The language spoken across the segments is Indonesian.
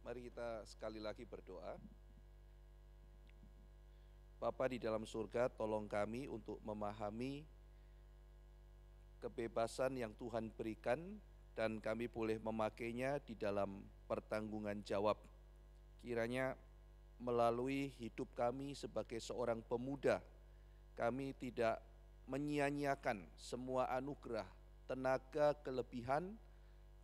Mari kita sekali lagi berdoa. Bapa di dalam surga, tolong kami untuk memahami kebebasan yang Tuhan berikan dan kami boleh memakainya di dalam pertanggungan jawab. Kiranya melalui hidup kami sebagai seorang pemuda, kami tidak menyia-nyiakan semua anugerah, tenaga, kelebihan,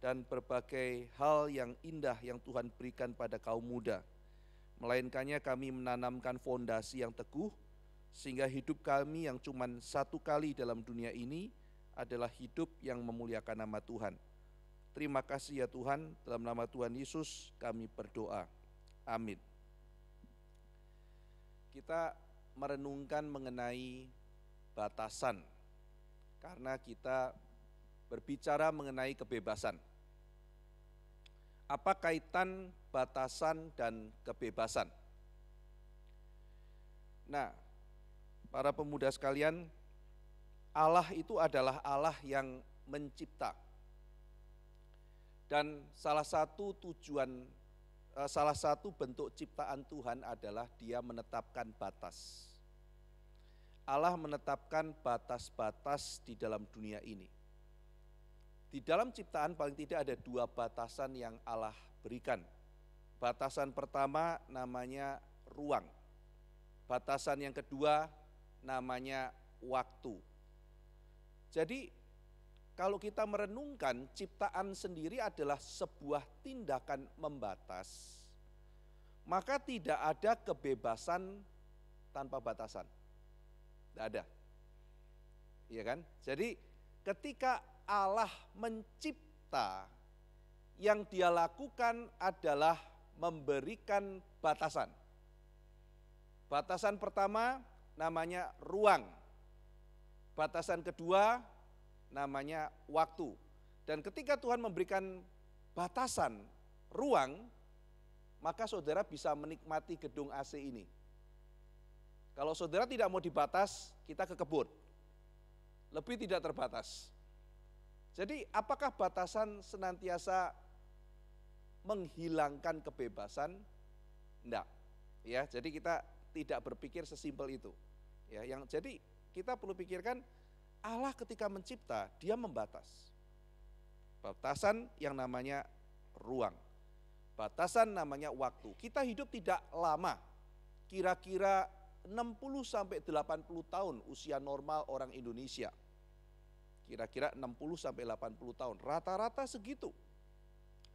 dan berbagai hal yang indah yang Tuhan berikan pada kaum muda. Melainkannya kami menanamkan fondasi yang teguh, sehingga hidup kami yang cuma satu kali dalam dunia ini adalah hidup yang memuliakan nama Tuhan. Terima kasih ya Tuhan, dalam nama Tuhan Yesus kami berdoa. Amin. Kita merenungkan mengenai batasan, karena kita berbicara mengenai kebebasan. Apa kaitan batasan dan kebebasan? Nah, para pemuda sekalian, Allah itu adalah Allah yang mencipta. Dan salah satu bentuk ciptaan Tuhan adalah Dia menetapkan batas. Allah menetapkan batas-batas di dalam dunia ini. Di dalam ciptaan paling tidak ada dua batasan yang Allah berikan. Batasan pertama namanya ruang. Batasan yang kedua namanya waktu. Jadi kalau kita merenungkan, ciptaan sendiri adalah sebuah tindakan membatas, maka tidak ada kebebasan tanpa batasan. Tidak ada. Iya kan? Jadi ketika Allah mencipta, yang Dia lakukan adalah memberikan batasan. Batasan pertama namanya ruang. Batasan kedua namanya waktu. Dan ketika Tuhan memberikan batasan ruang, maka saudara bisa menikmati gedung AC ini. Kalau saudara tidak mau dibatas, kita ke kebun. Lebih tidak terbatas. Jadi apakah batasan senantiasa menghilangkan kebebasan? Enggak. Ya, jadi kita tidak berpikir sesimpel itu. Ya, jadi kita perlu pikirkan Allah ketika mencipta, Dia membatas. Batasan yang namanya ruang. Batasan namanya waktu. Kita hidup tidak lama. Kira-kira 60 sampai 80 tahun usia normal orang Indonesia. Kira-kira 60 sampai 80 tahun, rata-rata segitu.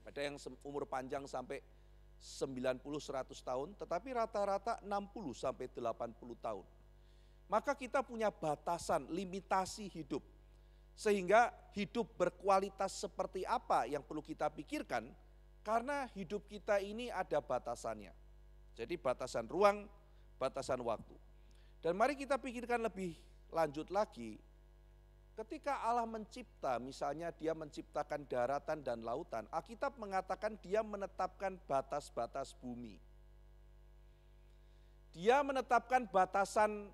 Ada yang umur panjang sampai 90-100 tahun, tetapi rata-rata 60 sampai 80 tahun. Maka kita punya batasan, limitasi hidup. Sehingga hidup berkualitas seperti apa yang perlu kita pikirkan, karena hidup kita ini ada batasannya. Jadi batasan ruang, batasan waktu. Dan mari kita pikirkan lebih lanjut lagi. Ketika Allah mencipta, misalnya Dia menciptakan daratan dan lautan, Alkitab mengatakan Dia menetapkan batas-batas bumi. Dia menetapkan batasan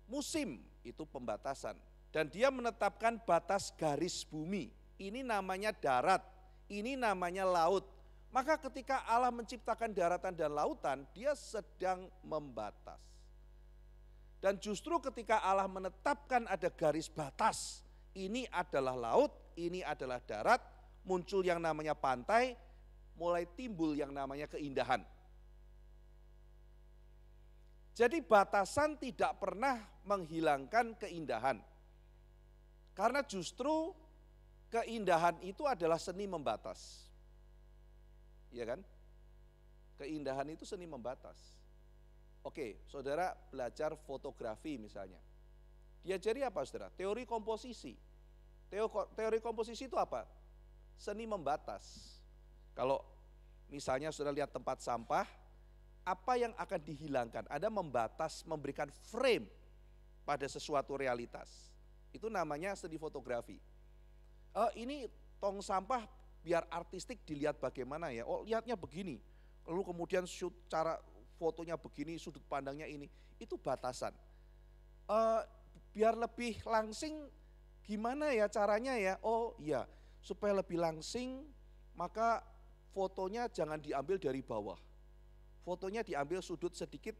musim, itu pembatasan. Dan Dia menetapkan batas garis bumi, ini namanya darat, ini namanya laut. Maka ketika Allah menciptakan daratan dan lautan, Dia sedang membatas. Dan justru ketika Allah menetapkan ada garis batas, ini adalah laut, ini adalah darat, muncul yang namanya pantai, mulai timbul yang namanya keindahan. Jadi batasan tidak pernah menghilangkan keindahan. Karena justru keindahan itu adalah seni membatas. Iya kan? Keindahan itu seni membatas. Oke, saudara belajar fotografi misalnya. Diajari apa saudara? Teori komposisi. Teori komposisi itu apa? Seni membatas. Kalau misalnya saudara lihat tempat sampah, apa yang akan dihilangkan? Ada membatas, memberikan frame pada sesuatu realitas. Itu namanya seni fotografi. Ini tong sampah biar artistik dilihat bagaimana ya. Oh, lihatnya begini. Lalu kemudian shoot cara fotonya begini, sudut pandangnya ini, itu batasan. Biar lebih langsing, gimana ya caranya ya? Oh iya, supaya lebih langsing, maka fotonya jangan diambil dari bawah. Fotonya diambil sudut sedikit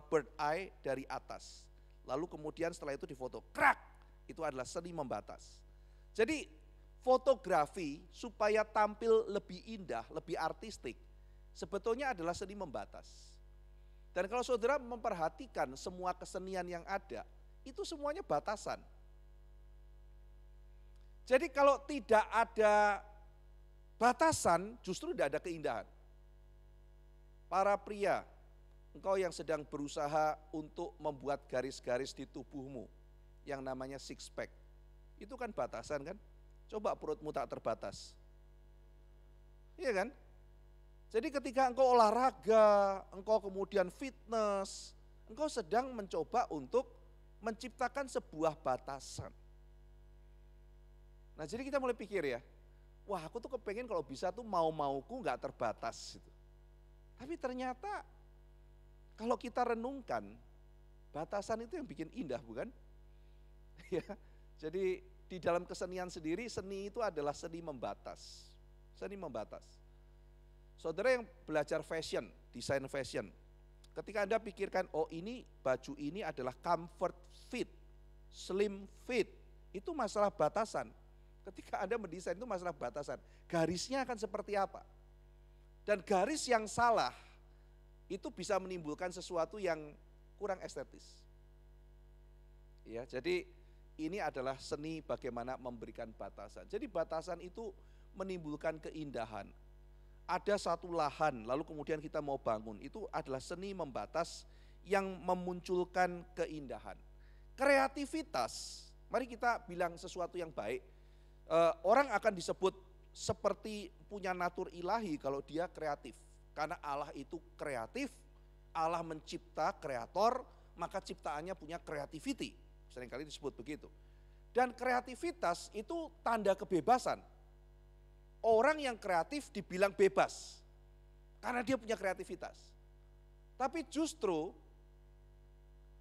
bird eye dari atas. Lalu kemudian setelah itu difoto, krak, itu adalah seni membatas. Jadi fotografi supaya tampil lebih indah, lebih artistik, sebetulnya adalah seni membatas. Dan kalau saudara memperhatikan semua kesenian yang ada, itu semuanya batasan. Jadi kalau tidak ada batasan, justru tidak ada keindahan. Para pria, engkau yang sedang berusaha untuk membuat garis-garis di tubuhmu, yang namanya six pack, itu kan batasan kan? Coba perutmu tak terbatas. Iya kan? Jadi ketika engkau olahraga, engkau kemudian fitness, engkau sedang mencoba untuk menciptakan sebuah batasan. Nah jadi kita mulai pikir ya, wah aku tuh kepengen kalau bisa tuh mau-mauku gak terbatas gitu. Tapi ternyata kalau kita renungkan, batasan itu yang bikin indah bukan? Ya, jadi di dalam kesenian sendiri, seni itu adalah seni membatas. Seni membatas. Saudara yang belajar fashion, desain fashion, ketika Anda pikirkan, oh ini baju ini adalah comfort fit, slim fit, itu masalah batasan. Ketika Anda mendesain itu masalah batasan, garisnya akan seperti apa. Dan garis yang salah, itu bisa menimbulkan sesuatu yang kurang estetis. Ya, jadi ini adalah seni bagaimana memberikan batasan. Jadi batasan itu menimbulkan keindahan. Ada satu lahan, lalu kemudian kita mau bangun, itu adalah seni membatas yang memunculkan keindahan. Kreativitas, mari kita bilang sesuatu yang baik. Orang akan disebut seperti punya natur ilahi kalau dia kreatif. Karena Allah itu kreatif, Allah mencipta, kreator, maka ciptaannya punya creativity. Seringkali disebut begitu. Dan kreativitas itu tanda kebebasan. Orang yang kreatif dibilang bebas, karena dia punya kreativitas. Tapi justru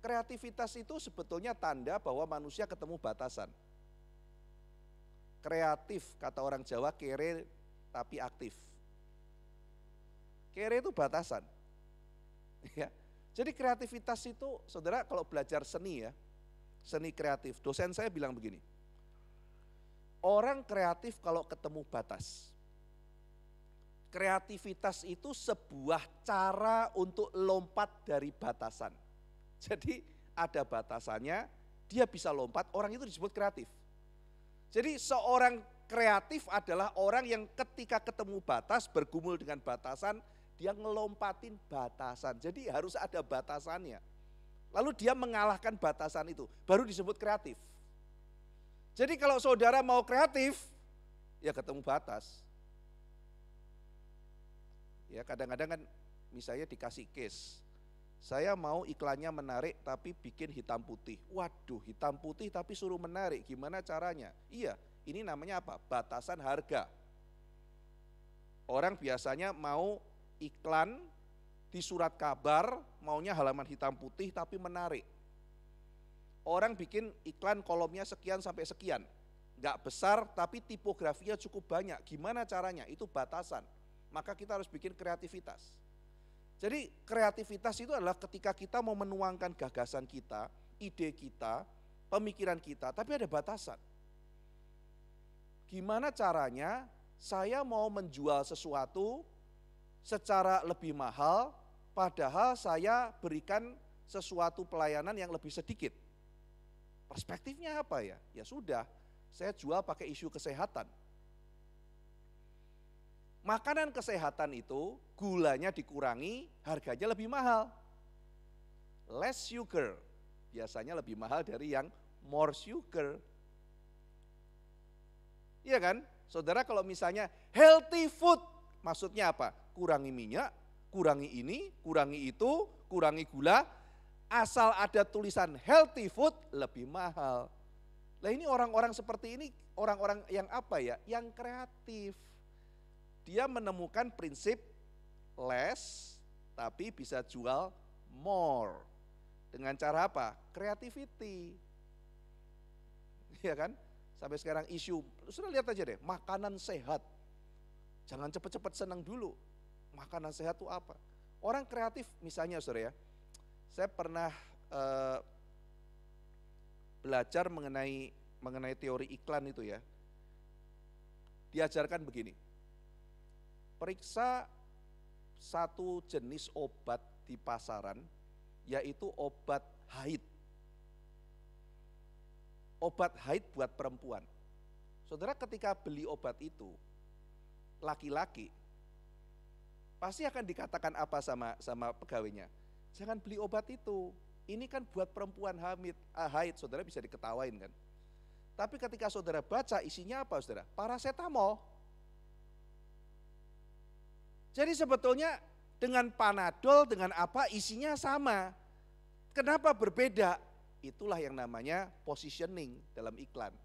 kreativitas itu sebetulnya tanda bahwa manusia ketemu batasan. Kreatif, kata orang Jawa, kere tapi aktif. Kere itu batasan. Ya. Jadi kreativitas itu, saudara kalau belajar seni ya, seni kreatif, dosen saya bilang begini, orang kreatif kalau ketemu batas. Kreativitas itu sebuah cara untuk lompat dari batasan. Jadi ada batasannya, dia bisa lompat, orang itu disebut kreatif. Jadi seorang kreatif adalah orang yang ketika ketemu batas, bergumul dengan batasan, dia ngelompatin batasan. Jadi harus ada batasannya. Lalu dia mengalahkan batasan itu, baru disebut kreatif. Jadi kalau saudara mau kreatif, ya ketemu batas. Ya kadang-kadang kan misalnya dikasih case, saya mau iklannya menarik tapi bikin hitam putih. Waduh, hitam putih tapi suruh menarik, gimana caranya? Iya, ini namanya apa? Batasan harga. Orang biasanya mau iklan di surat kabar, maunya halaman hitam putih tapi menarik. Orang bikin iklan kolomnya sekian sampai sekian, nggak besar tapi tipografinya cukup banyak. Gimana caranya? Itu batasan. Maka kita harus bikin kreativitas. Jadi kreativitas itu adalah ketika kita mau menuangkan gagasan kita, ide kita, pemikiran kita, tapi ada batasan. Gimana caranya saya mau menjual sesuatu secara lebih mahal, padahal saya berikan sesuatu pelayanan yang lebih sedikit. Perspektifnya apa ya? Ya sudah, saya jual pakai isu kesehatan. Makanan kesehatan itu gulanya dikurangi, harganya lebih mahal. Less sugar, biasanya lebih mahal dari yang more sugar. Iya kan? Saudara kalau misalnya healthy food, maksudnya apa? Kurangi minyak, kurangi ini, kurangi itu, kurangi gula. Asal ada tulisan healthy food lebih mahal. Nah ini orang-orang seperti ini, orang-orang yang apa ya? Yang kreatif. Dia menemukan prinsip less tapi bisa jual more. Dengan cara apa? Creativity. Iya kan? Sampai sekarang isu, sudah lihat aja deh, makanan sehat. Jangan cepat-cepat senang dulu. Makanan sehat itu apa? Orang kreatif misalnya saudara ya, saya pernah belajar mengenai teori iklan itu ya. Diajarkan begini, periksa satu jenis obat di pasaran, yaitu obat haid. Obat haid buat perempuan. Saudara ketika beli obat itu, laki-laki, pasti akan dikatakan apa sama pegawainya? Jangan beli obat itu, ini kan buat perempuan haid, saudara bisa diketawain kan. Tapi ketika saudara baca isinya apa saudara? Paracetamol. Jadi sebetulnya dengan Panadol, dengan apa isinya sama. Kenapa berbeda? Itulah yang namanya positioning dalam iklan.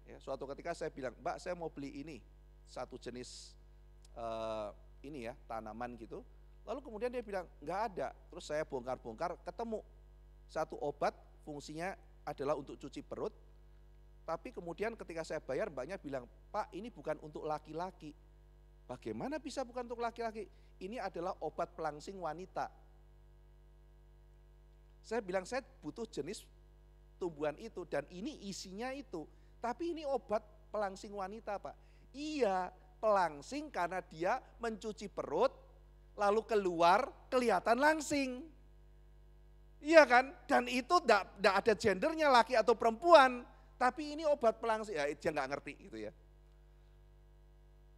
Ya, suatu ketika saya bilang, Mbak saya mau beli ini, satu jenis ini ya, tanaman gitu. Lalu kemudian dia bilang, enggak ada. Terus saya bongkar-bongkar, ketemu satu obat fungsinya adalah untuk cuci perut. Tapi kemudian ketika saya bayar, mbaknya bilang, Pak ini bukan untuk laki-laki. Bagaimana bisa bukan untuk laki-laki? Ini adalah obat pelangsing wanita. Saya bilang, saya butuh jenis tumbuhan itu dan ini isinya itu. Tapi ini obat pelangsing wanita Pak. Iya, pelangsing karena dia mencuci perut, lalu keluar kelihatan langsing. Iya kan? Dan itu tidak ada gendernya laki atau perempuan. Tapi ini obat pelangsing, ya dia nggak ngerti gitu ya.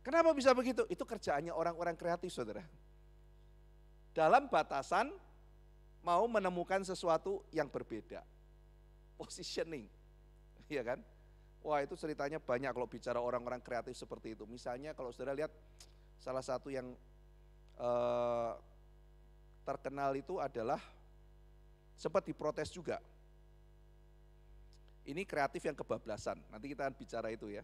Kenapa bisa begitu? Itu kerjaannya orang-orang kreatif saudara. Dalam batasan mau menemukan sesuatu yang berbeda. Positioning, iya kan? Wah itu ceritanya banyak kalau bicara orang-orang kreatif seperti itu. Misalnya kalau saudara lihat salah satu yang terkenal itu adalah sempat diprotes juga. Ini kreatif yang kebablasan, nanti kita akan bicara itu ya.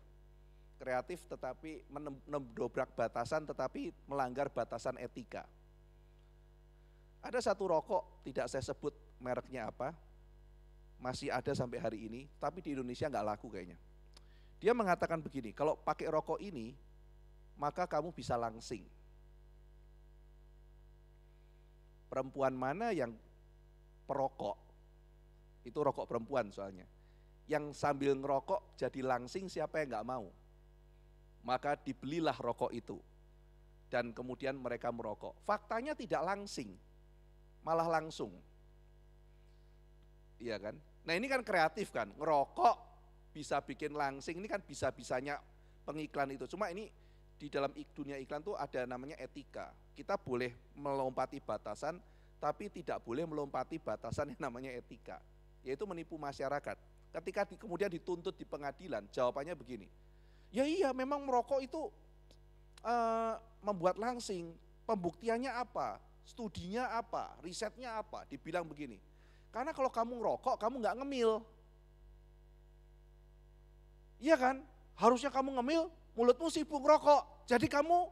Kreatif tetapi mendobrak batasan tetapi melanggar batasan etika. Ada satu rokok, tidak saya sebut mereknya apa, masih ada sampai hari ini, tapi di Indonesia nggak laku kayaknya. Dia mengatakan begini, kalau pakai rokok ini, maka kamu bisa langsing. Perempuan mana yang perokok, itu rokok perempuan soalnya, yang sambil ngerokok jadi langsing siapa yang nggak mau? Maka dibelilah rokok itu. Dan kemudian mereka merokok. Faktanya tidak langsing, malah langsung. Iya kan? Nah ini kan kreatif kan, ngerokok bisa bikin langsing, ini kan bisa-bisanya pengiklan itu. Cuma ini di dalam dunia iklan tuh ada namanya etika. Kita boleh melompati batasan, tapi tidak boleh melompati batasan yang namanya etika. Yaitu menipu masyarakat. Ketika kemudian dituntut di pengadilan, jawabannya begini. Ya iya memang merokok itu membuat langsing, pembuktiannya apa, studinya apa, risetnya apa, dibilang begini. Karena kalau kamu ngerokok, kamu nggak ngemil. Iya kan? Harusnya kamu ngemil, mulutmu sibuk ngerokok. Jadi kamu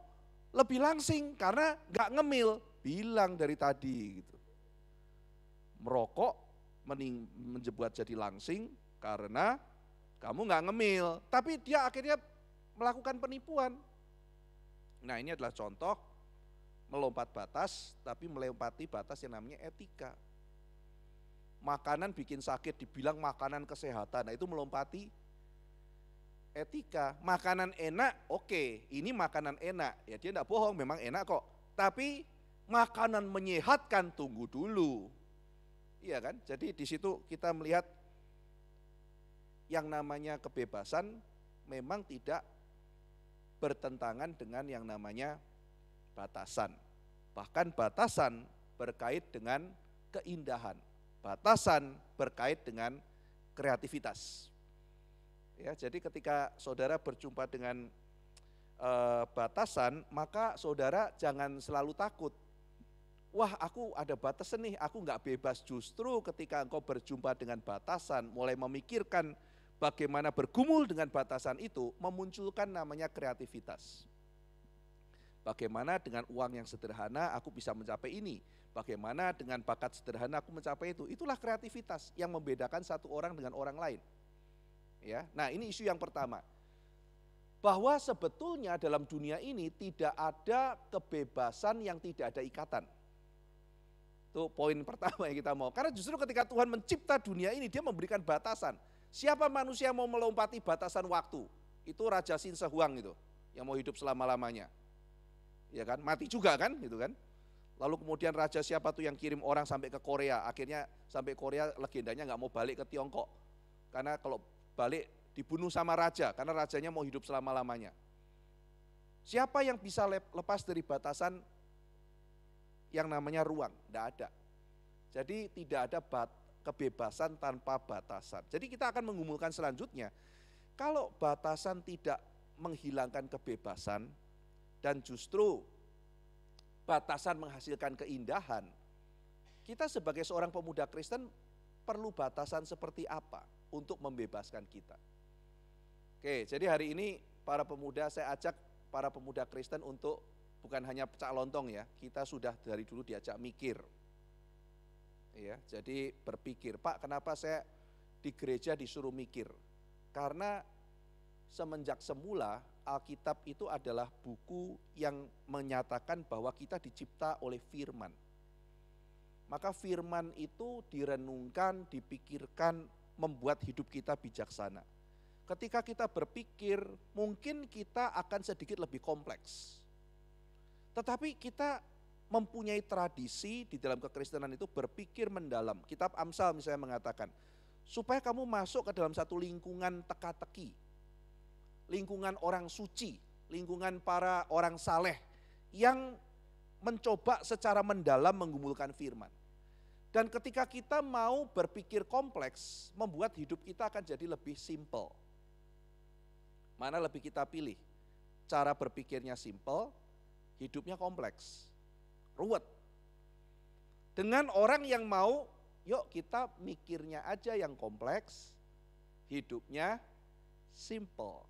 lebih langsing karena nggak ngemil. Bilang dari tadi gitu. Merokok menjebuat jadi langsing karena kamu nggak ngemil. Tapi dia akhirnya melakukan penipuan. Nah ini adalah contoh melompat batas, tapi melewati batas yang namanya etika. Makanan bikin sakit dibilang makanan kesehatan, nah itu melompati etika. Makanan enak, oke, ini makanan enak, ya dia enggak bohong, memang enak kok. Tapi makanan menyehatkan tunggu dulu, iya kan? Jadi di situ kita melihat yang namanya kebebasan memang tidak bertentangan dengan yang namanya batasan. Bahkan batasan berkait dengan keindahan. Batasan berkait dengan kreativitas. Ya, jadi ketika saudara berjumpa dengan batasan, maka saudara jangan selalu takut. Wah, aku ada batasan nih, aku nggak bebas. Justru ketika engkau berjumpa dengan batasan, mulai memikirkan bagaimana bergumul dengan batasan itu, memunculkan namanya kreativitas. Bagaimana dengan uang yang sederhana aku bisa mencapai ini? Bagaimana dengan bakat sederhana aku mencapai itu? Itulah kreativitas yang membedakan satu orang dengan orang lain. Ya, nah ini isu yang pertama. bahwa sebetulnya dalam dunia ini tidak ada kebebasan yang tidak ada ikatan. Itu poin pertama yang kita mau. Karena justru ketika Tuhan mencipta dunia ini, dia memberikan batasan. Siapa manusia yang mau melompati batasan waktu? Itu Raja Sin Sehuang itu, yang mau hidup selama-lamanya. Ya kan, mati juga kan, gitu kan. Lalu kemudian raja siapa tuh yang kirim orang sampai ke Korea, akhirnya sampai Korea legendanya nggak mau balik ke Tiongkok. Karena kalau balik dibunuh sama raja, karena rajanya mau hidup selama-lamanya. Siapa yang bisa lepas dari batasan yang namanya ruang? Tidak ada. Jadi tidak ada kebebasan tanpa batasan. Jadi kita akan mengumumkan selanjutnya, kalau batasan tidak menghilangkan kebebasan dan justru batasan menghasilkan keindahan, kita sebagai seorang pemuda Kristen perlu batasan seperti apa untuk membebaskan kita. Oke, jadi hari ini para pemuda, saya ajak para pemuda Kristen untuk bukan hanya pecah lontong ya, kita sudah dari dulu diajak mikir. Ya, jadi berpikir, Pak, kenapa saya di gereja disuruh mikir? Karena semenjak semula Alkitab itu adalah buku yang menyatakan bahwa kita dicipta oleh firman. Maka firman itu direnungkan, dipikirkan, membuat hidup kita bijaksana. Ketika kita berpikir, mungkin kita akan sedikit lebih kompleks. Tetapi kita mempunyai tradisi di dalam kekristenan itu berpikir mendalam. Kitab Amsal misalnya mengatakan, supaya kamu masuk ke dalam satu lingkungan teka-teki, lingkungan orang suci, lingkungan para orang saleh yang mencoba secara mendalam menggumulkan firman. Dan ketika kita mau berpikir kompleks, membuat hidup kita akan jadi lebih simple. Mana lebih kita pilih? Cara berpikirnya simple, hidupnya kompleks, ruwet. Dengan orang yang mau, yuk kita mikirnya aja yang kompleks, hidupnya simple.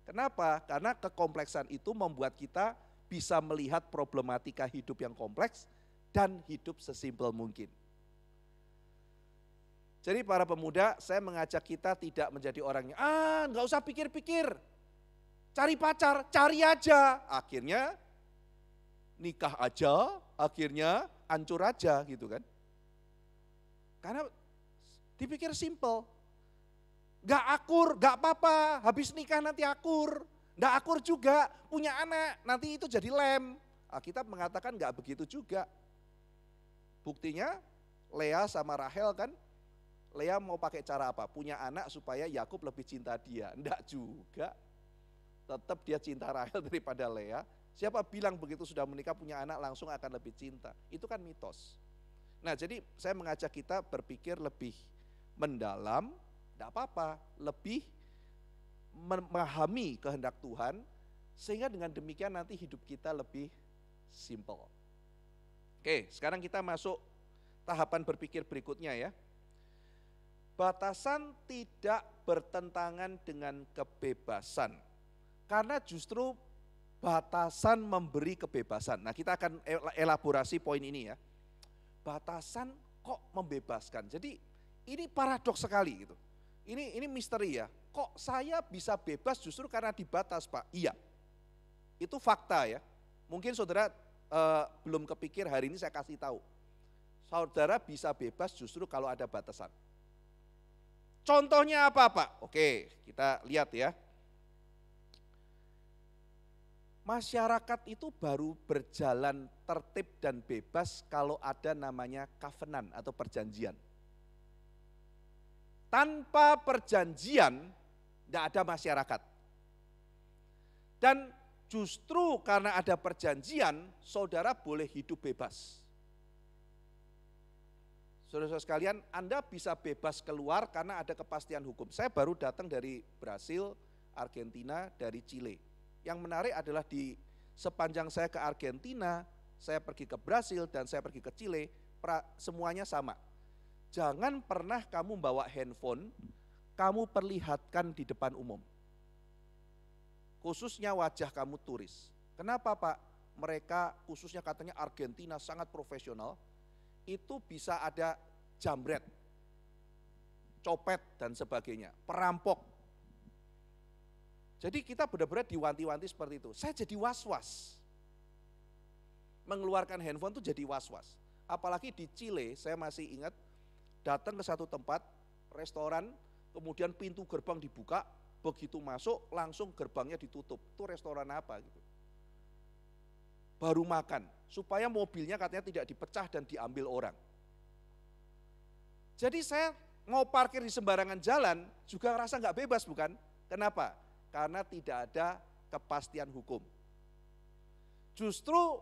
Kenapa? Karena kekompleksan itu membuat kita bisa melihat problematika hidup yang kompleks dan hidup sesimpel mungkin. Jadi para pemuda, saya mengajak kita tidak menjadi orangnya, nggak usah pikir-pikir, cari pacar, cari aja. Akhirnya nikah aja, akhirnya hancur aja gitu kan. Karena dipikir simple. Gak akur, gak apa-apa, habis nikah nanti akur. Gak akur juga, punya anak, nanti itu jadi lem. Alkitab mengatakan gak begitu juga. Buktinya Lea sama Rahel kan, Lea mau pakai cara apa? Punya anak supaya Yakub lebih cinta dia. Enggak juga. Tetap dia cinta Rahel daripada Lea. Siapa bilang begitu sudah menikah punya anak langsung akan lebih cinta? Itu kan mitos. Nah jadi saya mengajak kita berpikir lebih mendalam, tidak apa-apa, lebih memahami kehendak Tuhan, sehingga dengan demikian nanti hidup kita lebih simple. Oke, sekarang kita masuk tahapan berpikir berikutnya ya. Batasan tidak bertentangan dengan kebebasan, karena justru batasan memberi kebebasan. Nah kita akan elaborasi poin ini ya. Batasan kok membebaskan, jadi ini paradoks sekali gitu. Ini misteri ya, kok saya bisa bebas justru karena dibatas Pak? Iya, itu fakta ya. Mungkin saudara belum kepikir, hari ini saya kasih tahu. Saudara bisa bebas justru kalau ada batasan. Contohnya apa Pak? Oke, kita lihat ya. Masyarakat itu baru berjalan tertib dan bebas kalau ada namanya covenant atau perjanjian. Tanpa perjanjian, tidak ada masyarakat. Dan justru karena ada perjanjian, saudara boleh hidup bebas. Saudara-saudara sekalian, Anda bisa bebas keluar karena ada kepastian hukum. Saya baru datang dari Brasil, Argentina, dari Chile. Yang menarik adalah di sepanjang saya ke Argentina, saya pergi ke Brasil dan saya pergi ke Chile, semuanya sama. Jangan pernah kamu bawa handphone, kamu perlihatkan di depan umum. Khususnya wajah kamu turis. Kenapa Pak? Mereka khususnya katanya Argentina sangat profesional, itu bisa ada jambret, copet dan sebagainya, perampok. Jadi kita benar-benar diwanti-wanti seperti itu. Saya jadi was-was. Mengeluarkan handphone itu jadi was-was. Apalagi di Chile, saya masih ingat datang ke satu tempat, restoran, kemudian pintu gerbang dibuka, begitu masuk langsung gerbangnya ditutup. Itu restoran apa gitu. Baru makan, supaya mobilnya katanya tidak dipecah dan diambil orang. Jadi saya mau parkir di sembarangan jalan juga ngerasa nggak bebas bukan? Kenapa? Karena tidak ada kepastian hukum. Justru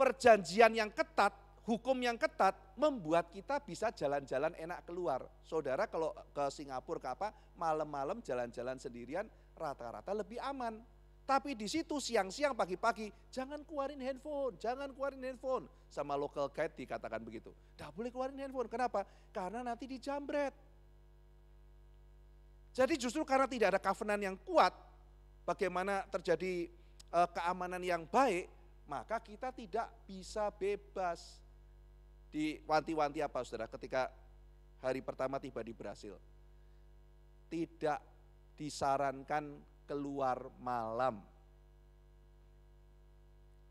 perjanjian yang ketat, hukum yang ketat membuat kita bisa jalan-jalan enak keluar. Saudara kalau ke Singapura ke apa, malam-malam jalan-jalan sendirian rata-rata lebih aman. Tapi di situ siang-siang pagi-pagi jangan keluarin handphone, jangan keluarin handphone. Sama local guide dikatakan begitu. Tidak boleh keluarin handphone. Kenapa? Karena nanti dijambret. Jadi justru karena tidak ada covenant yang kuat, bagaimana terjadi keamanan yang baik, maka kita tidak bisa bebas. Diwanti-wanti apa saudara ketika hari pertama tiba di Brasil? Tidak disarankan keluar malam.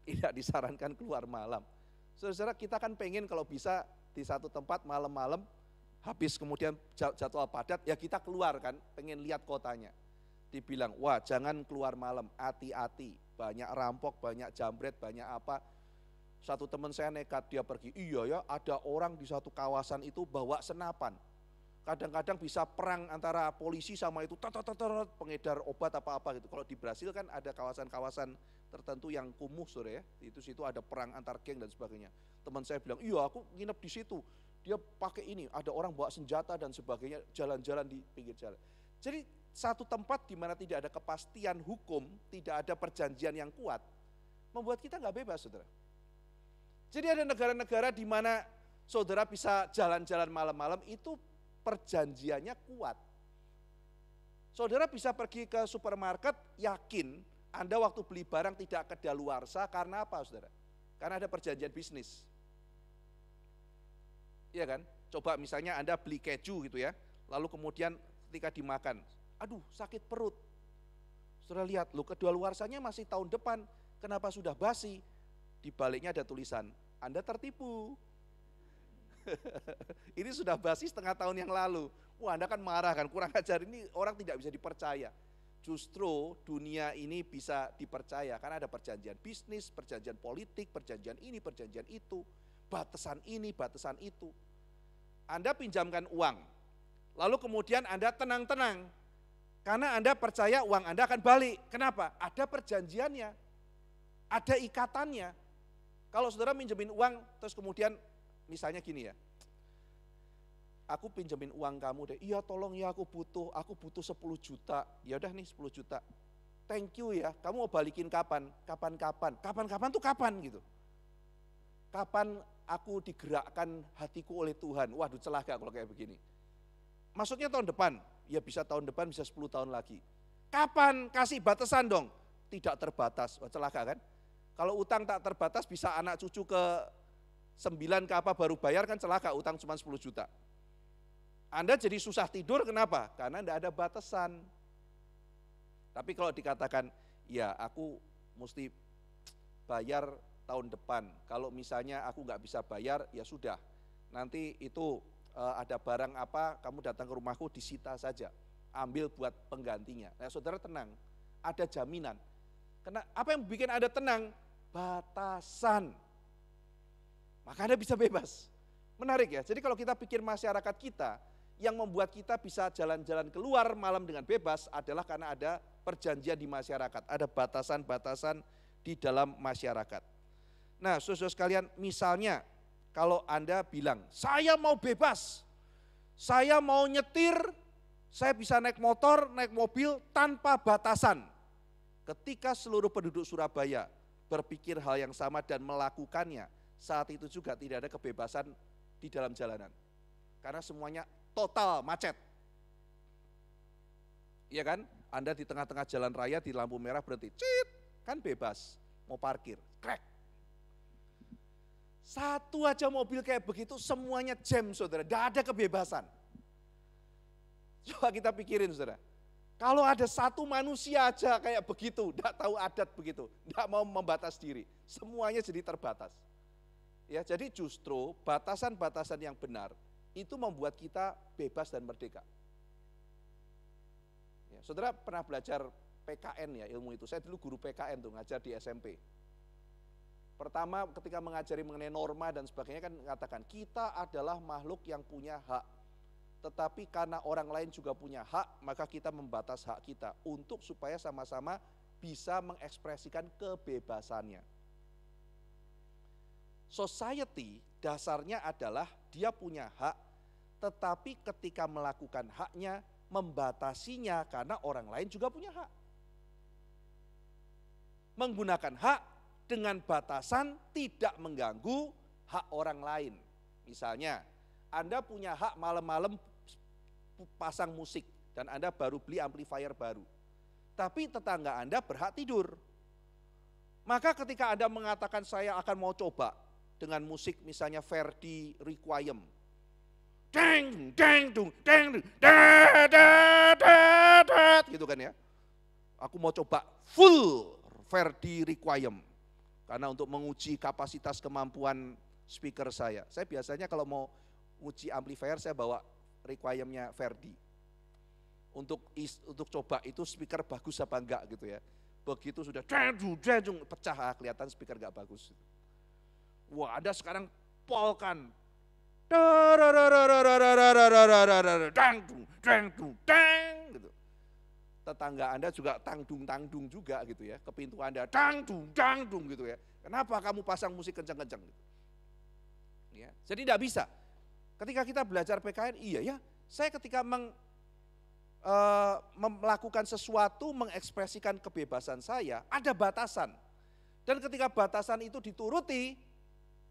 Tidak disarankan keluar malam. Saudara-saudara kita kan pengen kalau bisa di satu tempat malam-malam, habis kemudian jadwal padat, ya kita keluar kan, pengen lihat kotanya. Dibilang, wah jangan keluar malam, hati-hati, banyak rampok, banyak jambret, banyak apa. Satu teman saya nekat, dia pergi, iya ya ada orang di satu kawasan itu bawa senapan. Kadang-kadang bisa perang antara polisi sama itu, pengedar obat apa-apa gitu. Kalau di Brasil kan ada kawasan-kawasan tertentu yang kumuh sore ya, itu situ ada perang antar geng dan sebagainya. Teman saya bilang, iya aku nginep di situ. Dia pakai ini, ada orang bawa senjata dan sebagainya, jalan-jalan di pinggir jalan. Jadi satu tempat di mana tidak ada kepastian hukum, tidak ada perjanjian yang kuat, membuat kita nggak bebas, saudara. Jadi ada negara-negara di mana saudara bisa jalan-jalan malam-malam, itu perjanjiannya kuat. Saudara bisa pergi ke supermarket, yakin Anda waktu beli barang tidak kedaluarsa karena apa, saudara? Karena ada perjanjian bisnis. Iya kan? Coba misalnya Anda beli keju gitu ya, lalu kemudian ketika dimakan, aduh sakit perut. Saudara lihat, loh kedaluarsanya masih tahun depan, kenapa sudah basi? Di baliknya ada tulisan, Anda tertipu. Ini sudah basi setengah tahun yang lalu. Wah Anda kan marah kan, kurang ajar, ini orang tidak bisa dipercaya. Justru dunia ini bisa dipercaya karena ada perjanjian bisnis, perjanjian politik, perjanjian ini, perjanjian itu. Batasan ini, batasan itu. Anda pinjamkan uang, lalu kemudian Anda tenang-tenang, karena Anda percaya uang Anda akan balik. Kenapa? Ada perjanjiannya, ada ikatannya. Kalau saudara minjemin uang, terus kemudian misalnya gini ya, aku pinjemin uang kamu deh, iya tolong ya aku butuh 10 juta, ya udah nih 10 juta, thank you ya, kamu mau balikin kapan? Kapan-kapan tuh kapan gitu. Kapan aku digerakkan hatiku oleh Tuhan? Waduh celaka kalau kayak begini. Maksudnya tahun depan? Ya bisa tahun depan, bisa 10 tahun lagi. Kapan? Kasih batasan dong. Tidak terbatas, wah celaka kan? Kalau utang tak terbatas bisa anak cucu ke 9 ke apa baru bayar kan celaka, utang cuma 10 juta. Anda jadi susah tidur kenapa? Karena tidak ada batasan. Tapi kalau dikatakan, ya aku mesti bayar tahun depan, kalau misalnya aku nggak bisa bayar, ya sudah, nanti itu ada barang apa, kamu datang ke rumahku disita saja, ambil buat penggantinya. Nah saudara tenang, ada jaminan. Karena apa yang bikin Anda tenang? Batasan. Maka Anda bisa bebas. Menarik ya, jadi kalau kita pikir masyarakat kita, yang membuat kita bisa jalan-jalan keluar malam dengan bebas adalah karena ada perjanjian di masyarakat, ada batasan-batasan di dalam masyarakat. Nah, saudara sekalian, misalnya kalau Anda bilang, saya mau bebas, saya mau nyetir, saya bisa naik motor, naik mobil tanpa batasan. Ketika seluruh penduduk Surabaya berpikir hal yang sama dan melakukannya, saat itu juga tidak ada kebebasan di dalam jalanan. Karena semuanya total macet. Iya kan? Anda di tengah-tengah jalan raya di lampu merah berhenti, cit, kan bebas, mau parkir, krek. Satu aja mobil kayak begitu semuanya jam saudara, tidak ada kebebasan. Coba kita pikirin saudara, Kalau ada satu manusia aja kayak begitu, tidak tahu adat begitu, tidak mau membatas diri, semuanya jadi terbatas. Ya, jadi justru batasan-batasan yang benar itu membuat kita bebas dan merdeka. Ya, saudara pernah belajar PKN ya, ilmu itu. Saya dulu guru PKN tuh, ngajar di SMP. Pertama ketika mengajari mengenai norma dan sebagainya kan mengatakan kita adalah makhluk yang punya hak. Tetapi karena orang lain juga punya hak, maka kita membatas hak kita untuk supaya sama-sama bisa mengekspresikan kebebasannya. Society dasarnya adalah dia punya hak, tetapi ketika melakukan haknya, membatasinya karena orang lain juga punya hak. Menggunakan hak dengan batasan tidak mengganggu hak orang lain. Misalnya, Anda punya hak malam-malam pasang musik dan Anda baru beli amplifier baru. Tapi tetangga Anda berhak tidur. Maka ketika Anda mengatakan saya akan mau coba dengan musik misalnya Ferdi Requiem. Deng deng dung deng gitu kan ya. Aku mau coba full Ferdi Requiem karena untuk menguji kapasitas kemampuan speaker saya. Saya biasanya kalau mau uji amplifier saya bawa Requiem-nya Ferdi. Untuk coba itu speaker bagus apa enggak gitu ya. Begitu sudah pecah, kelihatan speaker enggak bagus. Wah, Anda sekarang polkan. Gitu. Tetangga Anda juga tangdung-tangdung juga gitu ya. Ke pintu Anda tangdung gitu ya. Kenapa kamu pasang musik kencang-kencang gitu. Ya, jadi tidak bisa. Ketika kita belajar PKN, iya ya, saya ketika melakukan sesuatu, mengekspresikan kebebasan saya, ada batasan. Dan ketika batasan itu dituruti,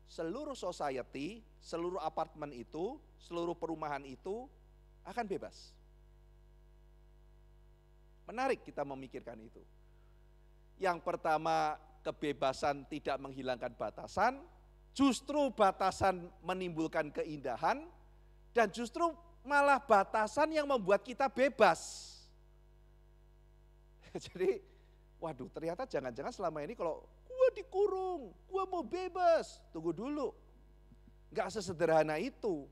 seluruh society, seluruh apartemen itu, seluruh perumahan itu akan bebas. Menarik kita memikirkan itu. Yang pertama, kebebasan tidak menghilangkan batasan, justru batasan menimbulkan keindahan, dan justru malah batasan yang membuat kita bebas. Jadi, waduh ternyata jangan-jangan selama ini kalau gue dikurung, gue mau bebas, tunggu dulu. Gak sesederhana itu.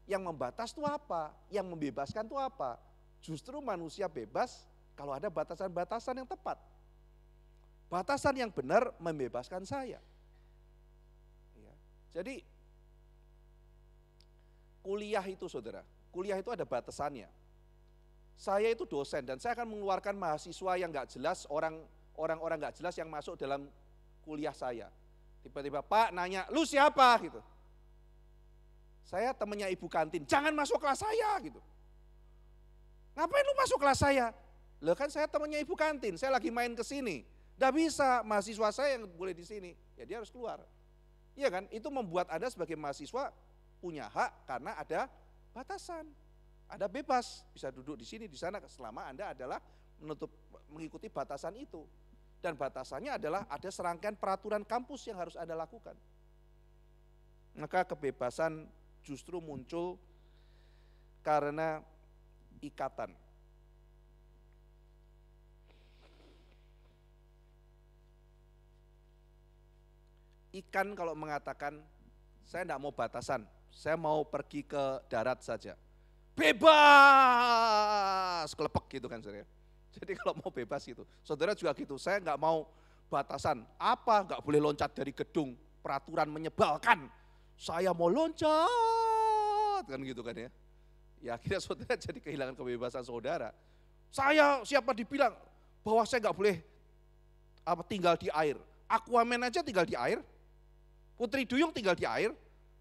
Yang membatas itu apa? Yang membebaskan itu apa? Justru manusia bebas kalau ada batasan-batasan yang tepat. Batasan yang benar membebaskan saya. Jadi kuliah itu saudara, kuliah itu ada batasannya. Saya itu dosen dan saya akan mengeluarkan mahasiswa yang nggak jelas, orang-orang nggak jelas yang masuk dalam kuliah saya. Tiba-tiba Pak nanya, lu siapa gitu. Saya temannya ibu kantin, jangan masuk kelas saya gitu. Ngapain lu masuk kelas saya? Loh kan saya temannya ibu kantin, saya lagi main ke sini. Nggak bisa, mahasiswa saya yang boleh di sini, ya dia harus keluar. Iya kan, itu membuat Anda sebagai mahasiswa punya hak karena ada batasan. Anda bebas, bisa duduk di sini, di sana selama Anda adalah mengikuti batasan itu. Dan batasannya adalah ada serangkaian peraturan kampus yang harus Anda lakukan. Maka kebebasan justru muncul karena ikatan. Ikan kalau mengatakan, saya tidak mau batasan, saya mau pergi ke darat saja. Bebas, kelepek gitu kan saudara. Jadi kalau mau bebas gitu, saudara juga gitu, saya nggak mau batasan, apa nggak boleh loncat dari gedung, peraturan menyebalkan. Saya mau loncat, kan gitu kan ya. Ya akhirnya saudara jadi kehilangan kebebasan saudara. Saya siapa dibilang bahwa saya nggak boleh tinggal di air. Aquaman aja tinggal di air. Putri Duyung tinggal di air,